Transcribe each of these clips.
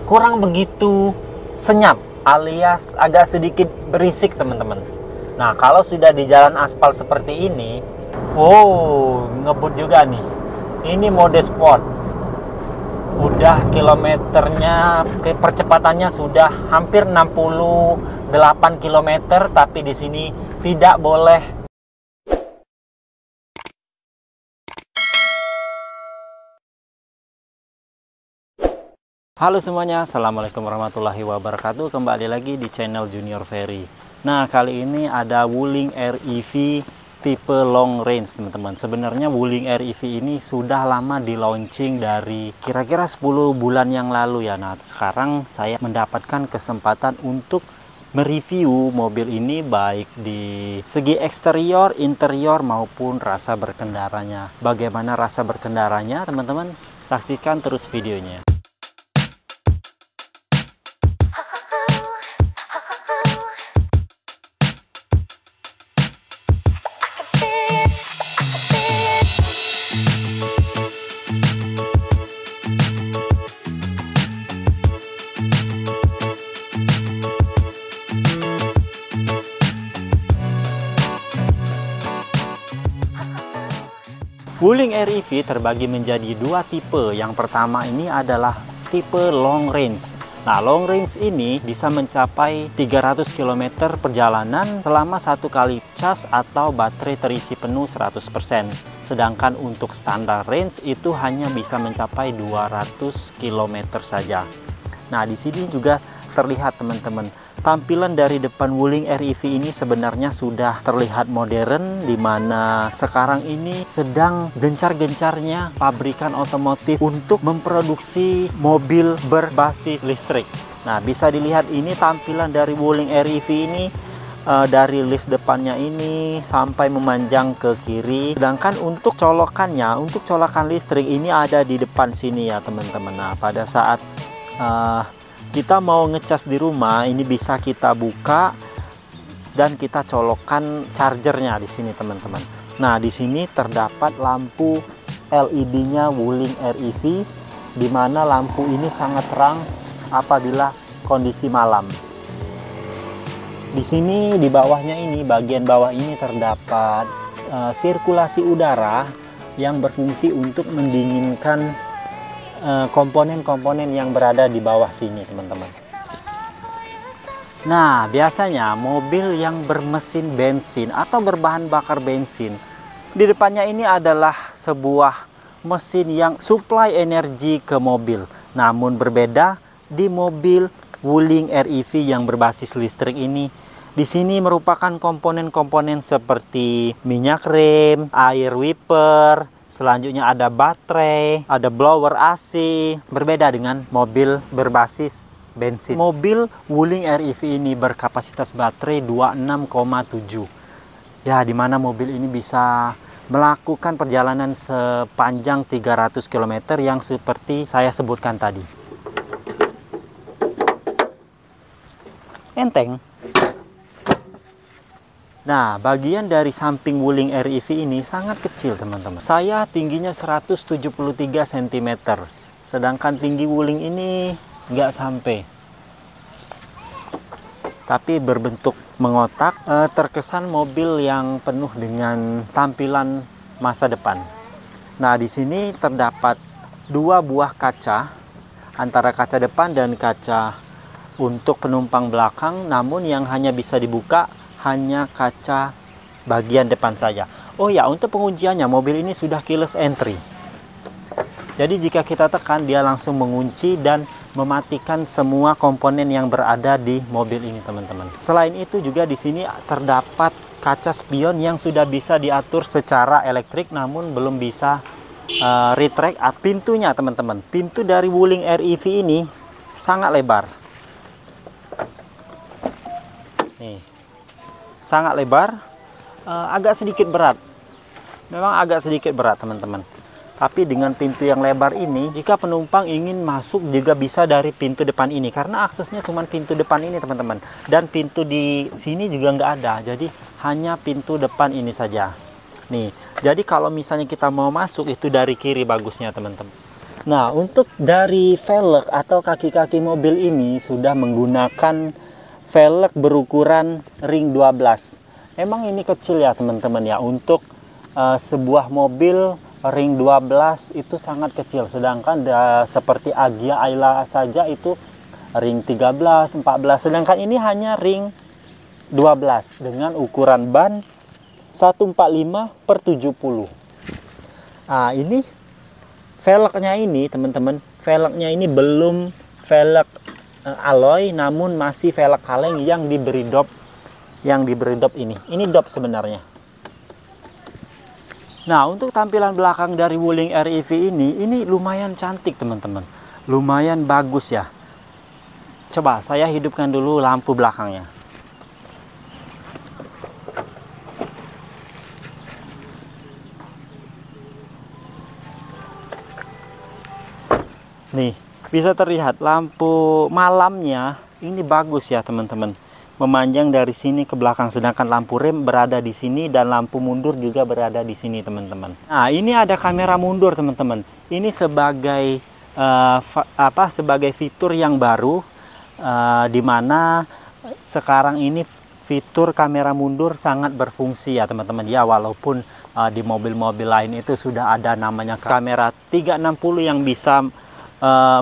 kurang begitu senyap alias agak sedikit berisik teman-teman. Nah kalau sudah di jalan aspal seperti ini, wow, ngebut juga nih. Ini mode sport. Udah kilometernya, percepatannya sudah hampir 68 km, tapi di sini tidak boleh. Halo semuanya, assalamualaikum warahmatullahi wabarakatuh. Kembali lagi di channel Junior Ferry. Nah kali ini ada Wuling REV tipe long range teman-teman. Sebenarnya Wuling REV ini sudah lama di launching dari kira-kira 10 bulan yang lalu ya. Nah sekarang saya mendapatkan kesempatan untuk mereview mobil ini baik di segi eksterior, interior maupun rasa berkendaranya. Bagaimana rasa berkendaranya teman-teman? Saksikan terus videonya. Wuling REV terbagi menjadi dua tipe. Yang pertama ini adalah tipe long range. Nah, long range ini bisa mencapai 300 km perjalanan selama satu kali cas atau baterai terisi penuh 100%. Sedangkan untuk standar range itu hanya bisa mencapai 200 km saja. Nah, di sini juga terlihat teman-teman, tampilan dari depan Wuling REV ini sebenarnya sudah terlihat modern, di mana sekarang ini sedang gencar-gencarnya pabrikan otomotif untuk memproduksi mobil berbasis listrik. Nah, bisa dilihat ini tampilan dari Wuling REV ini, dari list depannya ini sampai memanjang ke kiri. Sedangkan untuk colokannya, untuk colokan listrik ini ada di depan sini ya teman-teman. Nah, pada saat kita mau ngecas di rumah, ini bisa kita buka dan kita colokkan chargernya di sini teman-teman. Nah, di sini terdapat lampu LED-nya Wuling REV, di mana lampu ini sangat terang apabila kondisi malam. Di sini di bawahnya ini, bagian bawah ini terdapat sirkulasi udara yang berfungsi untuk mendinginkan komponen-komponen yang berada di bawah sini teman-teman. Nah, biasanya mobil yang bermesin bensin atau berbahan bakar bensin, di depannya ini adalah sebuah mesin yang supply energi ke mobil. Namun berbeda di mobil Wuling REV yang berbasis listrik ini. Di sini merupakan komponen-komponen seperti minyak rem, air wiper, selanjutnya ada baterai, ada blower AC. Berbeda dengan mobil berbasis bensin. Mobil Wuling REV ini berkapasitas baterai 26,7. Ya, dimana mobil ini bisa melakukan perjalanan sepanjang 300 km yang seperti saya sebutkan tadi. Enteng. Nah, bagian dari samping Wuling REV ini sangat kecil teman-teman. Saya tingginya 173 cm, sedangkan tinggi Wuling ini nggak sampai. Tapi berbentuk mengotak, terkesan mobil yang penuh dengan tampilan masa depan. Nah, di sini terdapat dua buah kaca, antara kaca depan dan kaca untuk penumpang belakang, namun yang hanya bisa dibuka hanya kaca bagian depan saja. Oh ya, untuk pengunciannya mobil ini sudah keyless entry. Jadi jika kita tekan, dia langsung mengunci dan mematikan semua komponen yang berada di mobil ini teman-teman. Selain itu juga di sini terdapat kaca spion yang sudah bisa diatur secara elektrik, namun belum bisa retract pintunya teman-teman. Pintu dari Wuling REV ini sangat lebar. Nih, sangat lebar, agak sedikit berat. Memang agak sedikit berat teman-teman. Tapi dengan pintu yang lebar ini, jika penumpang ingin masuk juga bisa dari pintu depan ini, karena aksesnya cuma pintu depan ini teman-teman. Dan pintu di sini juga nggak ada, jadi hanya pintu depan ini saja. Nih, jadi kalau misalnya kita mau masuk itu dari kiri bagusnya teman-teman. Nah, untuk dari velg atau kaki-kaki mobil ini sudah menggunakan velg berukuran ring 12. Emang ini kecil ya teman-teman ya, untuk sebuah mobil ring 12 itu sangat kecil. Sedangkan seperti Agya Ayla saja itu ring 13, 14. Sedangkan ini hanya ring 12 dengan ukuran ban 145/70. Nah, ini velgnya ini teman-teman, velgnya ini belum velg alloy, namun masih velg kaleng yang diberi dop, ini dop sebenarnya. Nah, untuk tampilan belakang dari Wuling REV ini lumayan cantik teman-teman, lumayan bagus ya. Coba saya hidupkan dulu lampu belakangnya. Nih, bisa terlihat lampu malamnya ini bagus ya teman-teman. Memanjang dari sini ke belakang, sedangkan lampu rem berada di sini dan lampu mundur juga berada di sini teman-teman. Nah, ini ada kamera mundur teman-teman. Ini sebagai sebagai fitur yang baru, di mana sekarang ini fitur kamera mundur sangat berfungsi ya teman-teman ya, walaupun di mobil-mobil lain itu sudah ada namanya kamera 360 yang bisa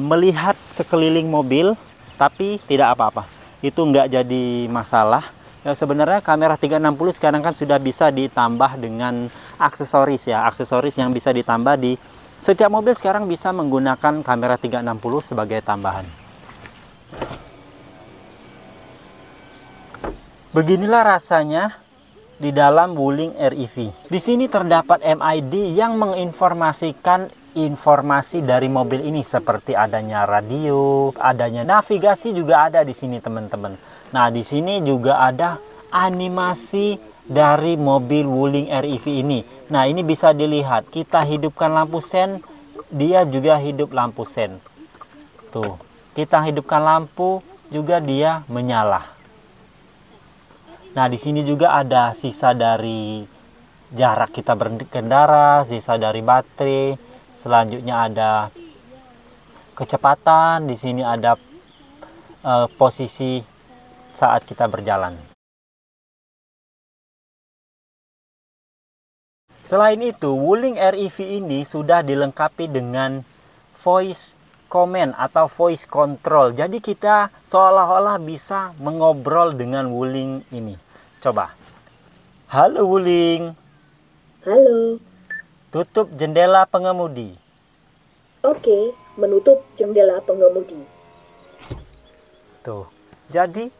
melihat sekeliling mobil, tapi tidak apa-apa, itu nggak jadi masalah ya. Sebenarnya kamera 360 sekarang kan sudah bisa ditambah dengan aksesoris ya, aksesoris yang bisa ditambah di setiap mobil sekarang bisa menggunakan kamera 360 sebagai tambahan. Beginilah rasanya di dalam Wuling REV. Di sini terdapat MID yang menginformasikan informasi dari mobil ini, seperti adanya radio, adanya navigasi juga ada di sini teman-teman. Nah, di sini juga ada animasi dari mobil Wuling REV ini. Nah, ini bisa dilihat, kita hidupkan lampu sen, dia juga hidup lampu sen. Tuh, kita hidupkan lampu juga dia menyala. Nah, di sini juga ada sisa dari jarak kita berkendara, sisa dari baterai. Selanjutnya ada kecepatan, di sini ada posisi saat kita berjalan. Selain itu, Wuling REV ini sudah dilengkapi dengan voice command atau voice control. Jadi kita seolah-olah bisa mengobrol dengan Wuling ini. Coba. Halo Wuling. Halo. Tutup jendela pengemudi. Oke, menutup jendela pengemudi. Tuh, jadi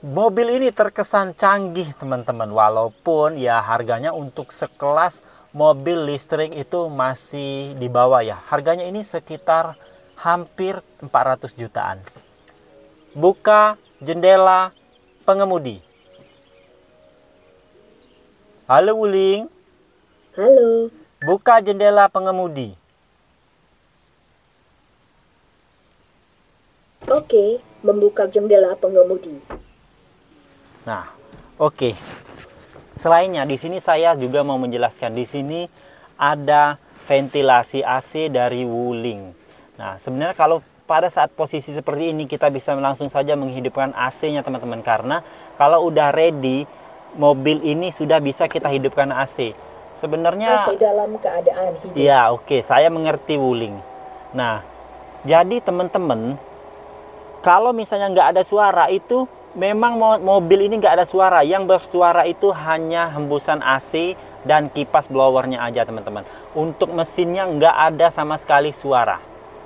mobil ini terkesan canggih teman-teman, walaupun ya harganya untuk sekelas mobil listrik itu masih di bawah ya. Harganya ini sekitar hampir 400 jutaan. Buka jendela pengemudi. Halo Wuling. Halo. Buka jendela pengemudi. Oke, membuka jendela pengemudi. Nah, oke. Selainnya di sini saya juga mau menjelaskan, di sini ada ventilasi AC dari Wuling. Nah, sebenarnya kalau pada saat posisi seperti ini kita bisa langsung saja menghidupkan AC-nya teman-teman, karena kalau udah ready mobil ini sudah bisa kita hidupkan AC. Sebenarnya AC dalam keadaan hidup. Ya, oke, saya mengerti Wuling. Nah, jadi teman-teman, kalau misalnya nggak ada suara itu memang mobil ini nggak ada suara. Yang bersuara itu hanya hembusan AC dan kipas blowernya aja teman-teman. Untuk mesinnya nggak ada sama sekali suara.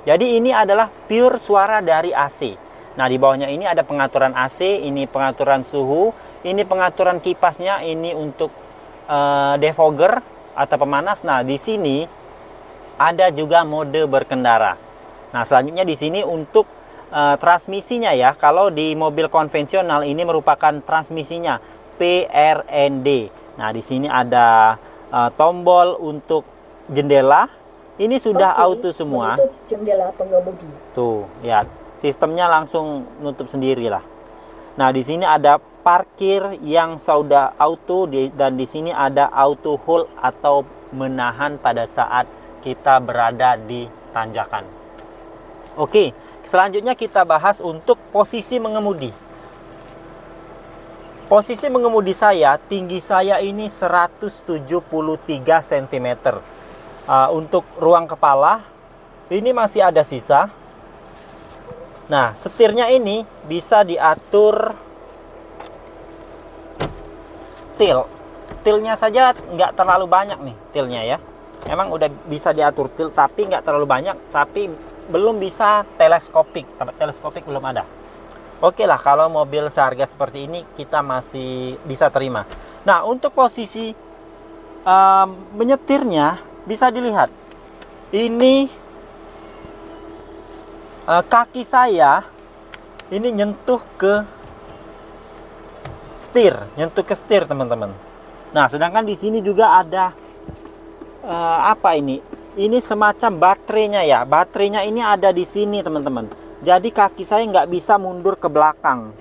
Jadi ini adalah pure suara dari AC. Nah, di bawahnya ini ada pengaturan AC, ini pengaturan suhu, ini pengaturan kipasnya, ini untuk defogger atau pemanas. Nah, di sini ada juga mode berkendara. Nah, selanjutnya di sini untuk transmisinya ya. Kalau di mobil konvensional ini merupakan transmisinya PRND. Nah, di sini ada tombol untuk jendela. Ini sudah auto semua. Menutup jendela pengemudi. Tuh, ya, sistemnya langsung nutup sendiri lah. Nah, di sini ada parkir yang sudah auto dan di sini ada auto hold atau menahan pada saat kita berada di tanjakan. Oke, selanjutnya kita bahas untuk posisi mengemudi. Posisi mengemudi saya, tinggi saya ini 173 cm. Untuk ruang kepala, ini masih ada sisa. Nah, setirnya ini bisa diatur tilnya saja nggak terlalu banyak nih tilnya ya. Memang udah bisa diatur til, tapi nggak terlalu banyak, tapi belum bisa teleskopik. Teleskopik belum ada. Oke lah, kalau mobil seharga seperti ini kita masih bisa terima. Nah, untuk posisi menyetirnya bisa dilihat. Ini kaki saya ini nyentuh ke setir, teman-teman. Nah, sedangkan di sini juga ada apa ini? Ini semacam baterainya ya. Baterainya ini ada di sini, teman-teman. Jadi kaki saya nggak bisa mundur ke belakang.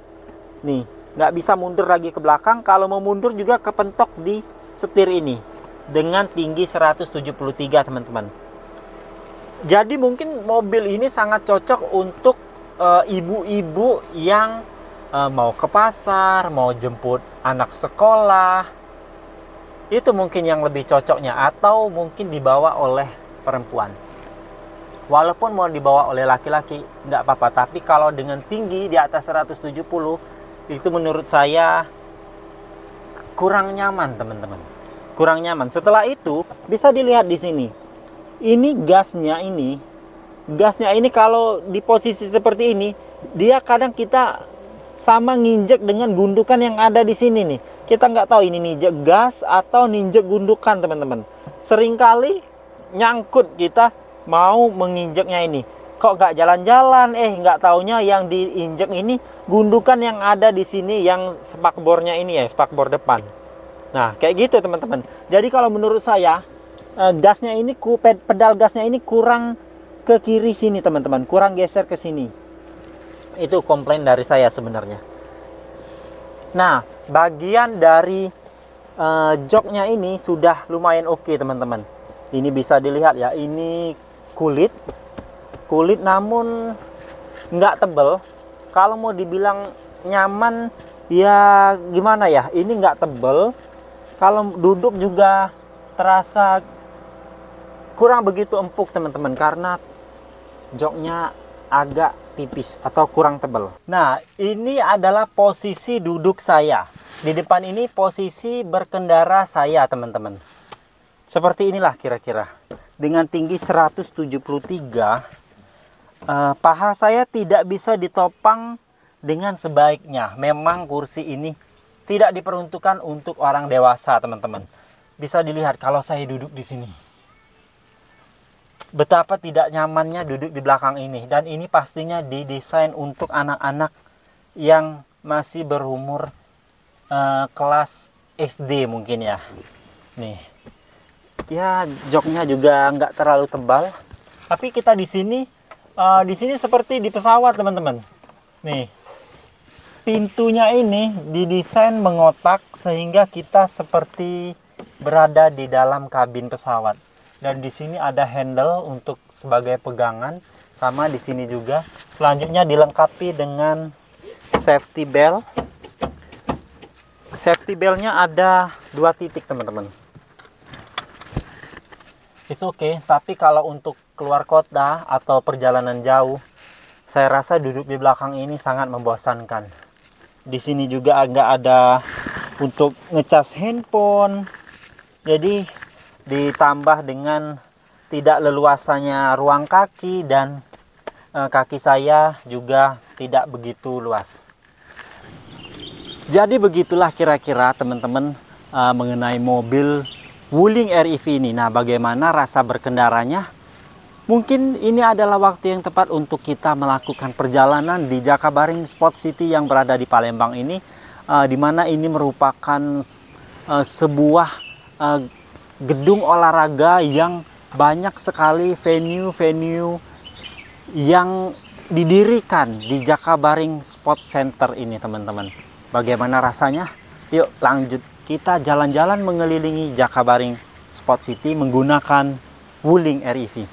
Nih, nggak bisa mundur lagi ke belakang. Kalau mau mundur juga kepentok di setir ini. Dengan tinggi 173, teman-teman. Jadi mungkin mobil ini sangat cocok untuk ibu-ibu yang mau ke pasar, mau jemput anak sekolah. Itu mungkin yang lebih cocoknya. Atau mungkin dibawa oleh perempuan. Walaupun mau dibawa oleh laki-laki, nggak apa-apa. Tapi kalau dengan tinggi di atas 170, itu menurut saya kurang nyaman, teman-teman. Kurang nyaman. Setelah itu, bisa dilihat di sini. Ini gasnya ini kalau di posisi seperti ini, dia kadang kita sama nginjek dengan gundukan yang ada di sini nih. Kita nggak tahu ini ninjek gas atau ninjek gundukan, teman-teman. Seringkali nyangkut kita mau menginjeknya ini, kok nggak jalan-jalan, nggak taunya yang diinjek ini gundukan yang ada di sini, yang spakbornya ini ya, spakbor depan. Nah, kayak gitu, teman-teman. Jadi kalau menurut saya gasnya ini, pedal gasnya ini kurang ke kiri sini, teman-teman, kurang geser ke sini. Itu komplain dari saya sebenarnya. Nah, bagian dari joknya ini sudah lumayan oke, teman-teman. Ini bisa dilihat ya, ini kulit namun nggak tebel. Kalau mau dibilang nyaman ya gimana ya, ini nggak tebel. Kalau duduk juga terasa kurang begitu empuk, teman-teman, karena joknya agak tipis atau kurang tebal. Nah, ini adalah posisi duduk saya. Di depan ini posisi berkendara saya, teman-teman. Seperti inilah kira-kira. Dengan tinggi 173, paha saya tidak bisa ditopang dengan sebaiknya. Memang kursi ini tidak diperuntukkan untuk orang dewasa, teman-teman. Bisa dilihat kalau saya duduk di sini. Betapa tidak nyamannya duduk di belakang ini. Dan ini pastinya didesain untuk anak-anak yang masih berumur kelas SD mungkin ya. Nih. Ya, joknya juga nggak terlalu tebal. Tapi kita di sini seperti di pesawat, teman-teman. Nih. Pintunya ini didesain mengotak sehingga kita seperti berada di dalam kabin pesawat. Dan di sini ada handle untuk sebagai pegangan, sama di sini juga. Selanjutnya dilengkapi dengan safety belt. Safety beltnya ada 2 titik, teman-teman. It's okay, tapi kalau untuk keluar kota atau perjalanan jauh, saya rasa duduk di belakang ini sangat membosankan. Di sini juga agak ada untuk ngecas handphone. Jadi ditambah dengan tidak leluasanya ruang kaki, dan kaki saya juga tidak begitu luas. Jadi begitulah kira-kira, teman-teman, mengenai mobil Wuling REV ini. Nah, bagaimana rasa berkendaranya? Mungkin ini adalah waktu yang tepat untuk kita melakukan perjalanan di Jakabaring Sport City yang berada di Palembang ini, di mana ini merupakan sebuah gedung olahraga yang banyak sekali venue-venue yang didirikan di Jakabaring Sport Center ini, teman-teman. Bagaimana rasanya? Yuk lanjut, kita jalan-jalan mengelilingi Jakabaring Sport City menggunakan Wuling REV.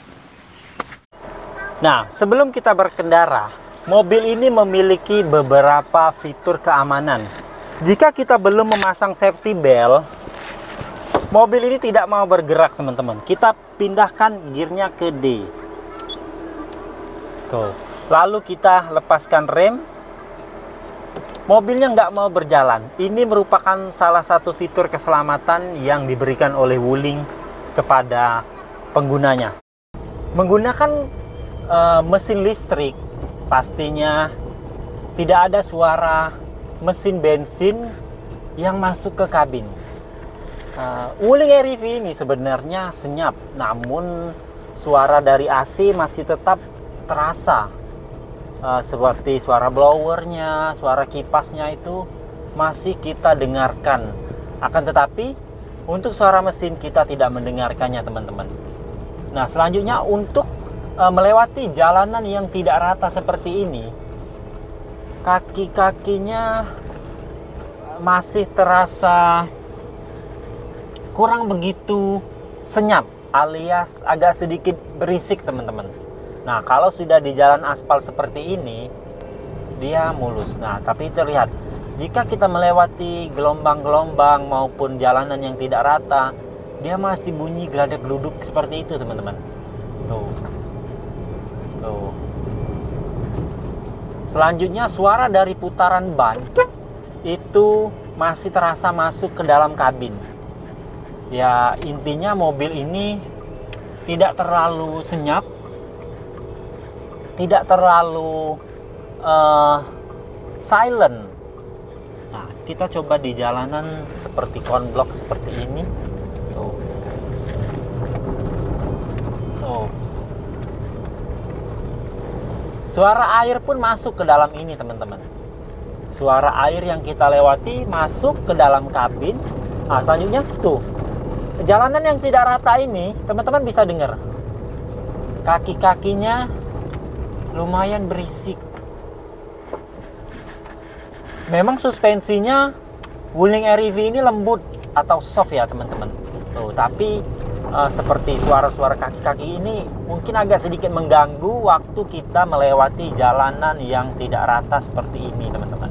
Nah, sebelum kita berkendara, mobil ini memiliki beberapa fitur keamanan. Jika kita belum memasang safety belt, mobil ini tidak mau bergerak, teman-teman. Kita pindahkan gearnya ke D. Tuh. Lalu kita lepaskan rem. Mobilnya nggak mau berjalan. Ini merupakan salah satu fitur keselamatan yang diberikan oleh Wuling kepada penggunanya. Menggunakan mesin listrik, pastinya tidak ada suara mesin bensin yang masuk ke kabin. Wuling REV ini sebenarnya senyap, namun suara dari AC masih tetap terasa. Seperti suara blowernya, suara kipasnya itu masih kita dengarkan. Akan tetapi untuk suara mesin kita tidak mendengarkannya, teman-teman. Nah, selanjutnya untuk melewati jalanan yang tidak rata seperti ini, kaki-kakinya masih terasa kurang begitu senyap, alias agak sedikit berisik, teman-teman. Nah, kalau sudah di jalan aspal seperti ini, dia mulus. Nah, tapi terlihat jika kita melewati gelombang-gelombang maupun jalanan yang tidak rata, dia masih bunyi geladak geluduk seperti itu, teman-teman. Tuh. Tuh. Selanjutnya, suara dari putaran ban itu masih terasa masuk ke dalam kabin. Ya, intinya mobil ini tidak terlalu senyap, tidak terlalu silent. Nah, kita coba di jalanan seperti konblok seperti ini. Tuh. Tuh. Suara air pun masuk ke dalam ini, teman-teman. Suara air yang kita lewati masuk ke dalam kabin. Nah, selanjutnya tuh. Jalanan yang tidak rata ini, teman-teman bisa dengar. Kaki-kakinya lumayan berisik. Memang suspensinya Wuling REV ini lembut atau soft ya, teman-teman. Tuh, tapi seperti suara-suara kaki-kaki ini mungkin agak sedikit mengganggu waktu kita melewati jalanan yang tidak rata seperti ini, teman-teman.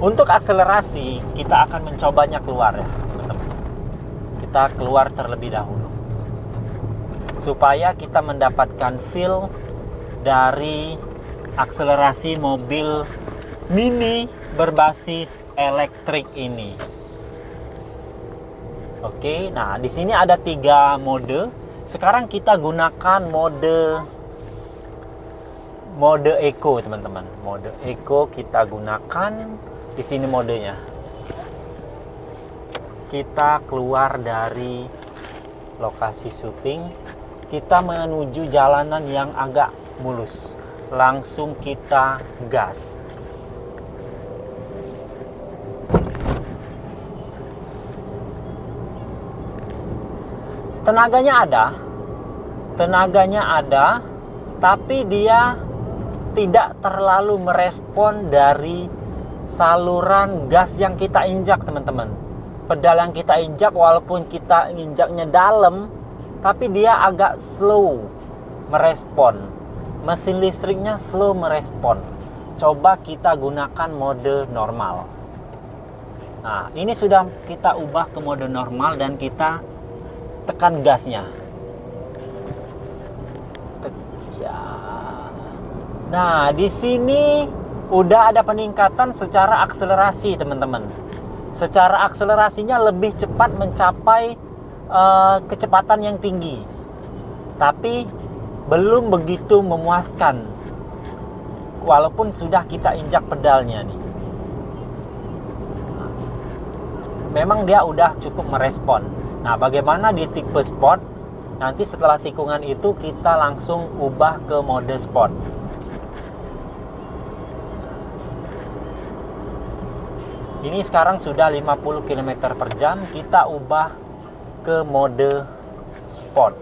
Untuk akselerasi, kita akan mencobanya keluar ya, teman-teman. Kita keluar terlebih dahulu supaya kita mendapatkan feel dari akselerasi mobil mini berbasis elektrik ini. Oke, nah di sini ada 3 mode. Sekarang kita gunakan mode Eco, teman-teman. Mode Eco kita gunakan. Di sini modenya. Kita keluar dari lokasi syuting. Kita menuju jalanan yang agak mulus. Langsung kita gas. Tenaganya ada, tapi dia tidak terlalu merespon dari saluran gas yang kita injak, teman-teman. Pedal yang kita injak, walaupun kita injaknya dalam, tapi dia agak slow merespon. Mesin listriknya slow merespon. Coba kita gunakan mode normal. Nah, ini sudah kita ubah ke mode normal dan kita tekan gasnya. Nah, di sini udah ada peningkatan secara akselerasi, teman-teman. Secara akselerasinya lebih cepat mencapai kecepatan yang tinggi, tapi belum begitu memuaskan walaupun sudah kita injak pedalnya nih. Memang dia udah cukup merespon. Nah, bagaimana di tipe sport? Nanti setelah tikungan itu kita langsung ubah ke mode sport. Ini sekarang sudah 50 km per jam, kita ubah ke mode sport.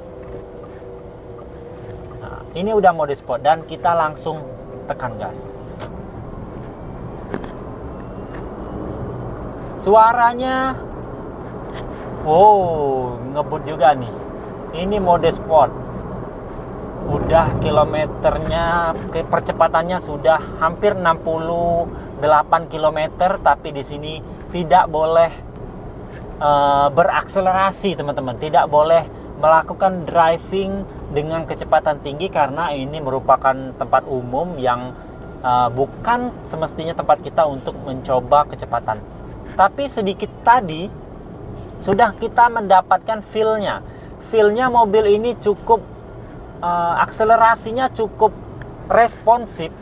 Nah, ini udah mode sport dan kita langsung tekan gas. Suaranya Wow, ngebut juga nih. Ini mode sport. Udah kilometernya, percepatannya sudah hampir 68 km, tapi di sini tidak boleh berakselerasi, teman-teman. Tidak boleh melakukan driving dengan kecepatan tinggi karena ini merupakan tempat umum yang bukan semestinya tempat kita untuk mencoba kecepatan. Tapi sedikit tadi sudah kita mendapatkan feel-nya. Feel-nya mobil ini cukup akselerasinya cukup responsif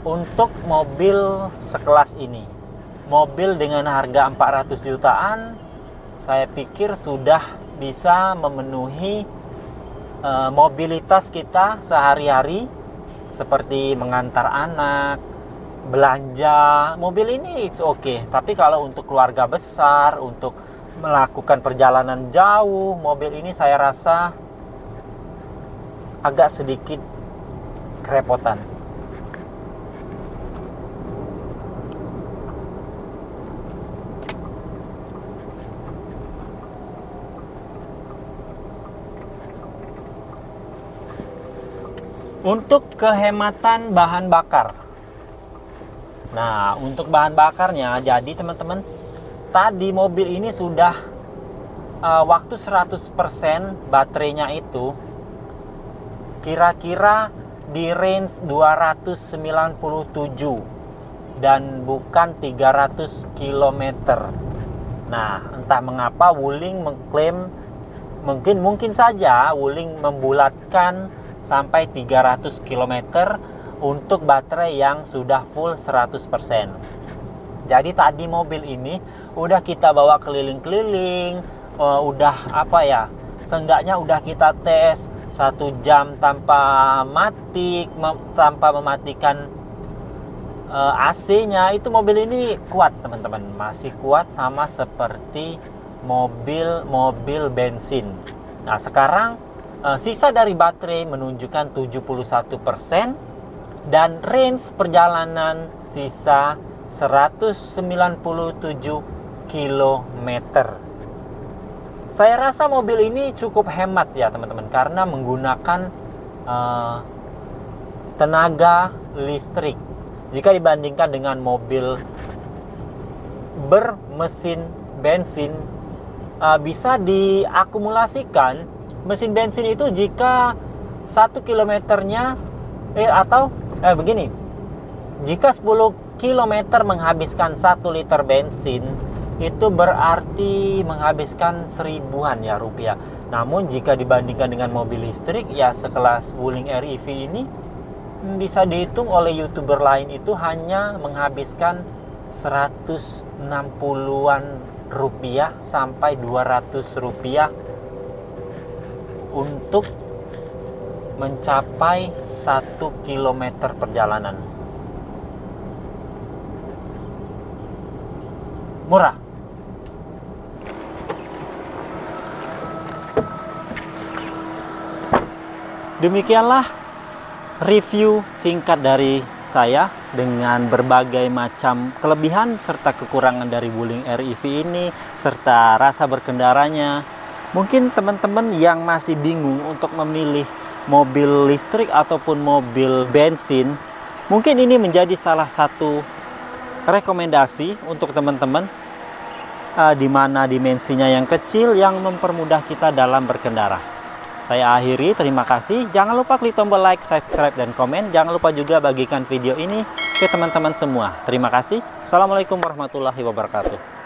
untuk mobil sekelas ini. Mobil dengan harga 400 jutaan, saya pikir sudah bisa memenuhi mobilitas kita sehari-hari, seperti mengantar anak, belanja. Mobil ini it's okay. Tapi kalau untuk keluarga besar, untuk melakukan perjalanan jauh, mobil ini saya rasa agak sedikit kerepotan. Untuk kehematan bahan bakar. Nah, untuk bahan bakarnya, jadi teman-teman, tadi mobil ini sudah waktu 100% baterainya itu kira-kira di range 297 dan bukan 300 km. Nah, entah mengapa Wuling mengklaim, mungkin saja Wuling membulatkan sampai 300 km untuk baterai yang sudah full 100%. Jadi tadi mobil ini udah kita bawa keliling-keliling, udah apa ya, seenggaknya udah kita tes 1 jam tanpa tanpa mematikan AC-nya. Itu mobil ini kuat, teman-teman, masih kuat sama seperti mobil bensin. Nah, sekarang sisa dari baterai menunjukkan 71% dan range perjalanan sisa 197 km. Saya rasa mobil ini cukup hemat ya, teman-teman, karena menggunakan tenaga listrik. Jika dibandingkan dengan mobil bermesin bensin, bisa diakumulasikan. Mesin bensin itu jika 1 kilometernya begini, jika 10 km menghabiskan 1 liter bensin, itu berarti menghabiskan seribuan ya rupiah. Namun jika dibandingkan dengan mobil listrik ya sekelas Wuling REV ini, bisa dihitung oleh YouTuber lain itu hanya menghabiskan 160-an rupiah sampai 200 rupiah untuk mencapai 1 km perjalanan. Murah. Demikianlah review singkat dari saya dengan berbagai macam kelebihan serta kekurangan dari Wuling REV ini serta rasa berkendaranya. Mungkin teman-teman yang masih bingung untuk memilih mobil listrik ataupun mobil bensin, mungkin ini menjadi salah satu rekomendasi untuk teman-teman, di mana dimensinya yang kecil yang mempermudah kita dalam berkendara. Saya akhiri, terima kasih. Jangan lupa klik tombol like, subscribe, dan komen. Jangan lupa juga bagikan video ini ke teman-teman semua. Terima kasih. Assalamualaikum warahmatullahi wabarakatuh.